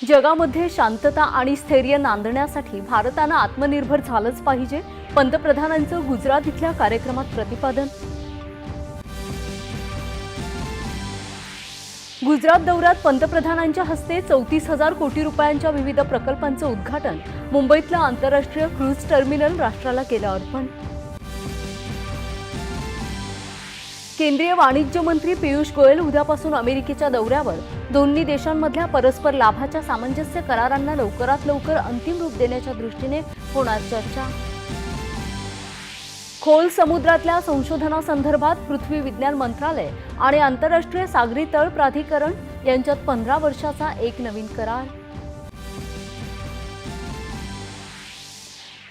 जगामध्ये शांतता आणि स्थैर्य नांदण्यासाठी भारतानं आत्मनिर्भर झालंच पाहिजे, पंतप्रधानांचं गुजरात इथल्या कार्यक्रमात प्रतिपादन। गुजरात दौऱ्यात पंतप्रधानांच्या हस्ते 34,000 कोटी रुपयांच्या विविध प्रकल्पांचं उद्घाटन। मुंबईतलं आंतरराष्ट्रीय क्रूज टर्मिनल राष्ट्राला केलं अर्पण। केंद्रीय वाणिज्य मंत्री पीयूष गोयल उद्यापासून अमेरिकेच्या दौऱ्यावर। दोन्ही देशांमधल्या परस्पर लाभाच्या सामंजस्य करारांना लवकरात लवकर अंतिम रूप देण्याच्या दृष्टीने होणार चर्चा। खोल समुद्रातल्या संशोधनासंदर्भात पृथ्वी विज्ञान मंत्रालय आणि आंतरराष्ट्रीय सागरी तळ प्राधिकरण यांच्यात 15 वर्षाचा एक नवीन करार।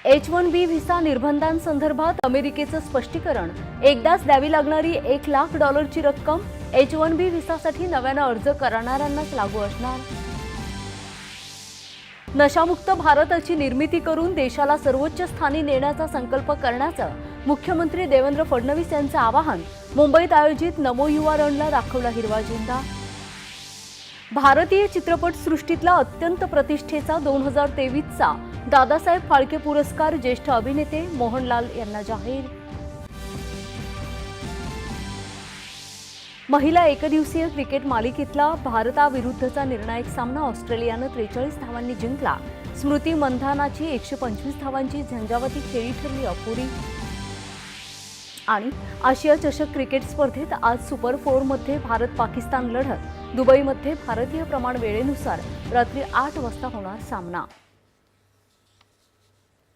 H-1B व्हिसा निर्बंधांसंदर्भात अमेरिकेचं स्पष्टीकरण। एकदाच द्यावी लागणारी $1 लाख ची रक्कम H-1B व्हिसासाठी नव्यानं अर्ज करणाऱ्यांनाच लागू असणार। नशामुक्त भारताची निर्मिती करून देशाला सर्वोच्च स्थानी नेण्याचा संकल्प करण्याचं मुख्यमंत्री देवेंद्र फडणवीस यांचं आवाहन। मुंबईत आयोजित नमो युवा रणला दाखवला हिरवा झेंडा। भारतीय चित्रपट सृष्टीतला अत्यंत प्रतिष्ठेचा 2023चा दादासाहेब फाळके पुरस्कार ज्येष्ठ अभिनेते मोहनलाल यांना जाहीर। महिला एकदिवसीय क्रिकेट मालिकेतला भारताविरुद्धचा निर्णायक सामना ऑस्ट्रेलियानं 43 धावांनी जिंकला। स्मृती मंधानाची 125 धावांची झंझावाती खेळी ठरली अपुरी। आणि आशिया चषक क्रिकेट स्पर्धेत आज सुपर 4 मध्ये भारत पाकिस्तान लढत। दुबईमध्ये भारतीय प्रमाण वेळेनुसार रात्री 8 वाजता होणार सामना।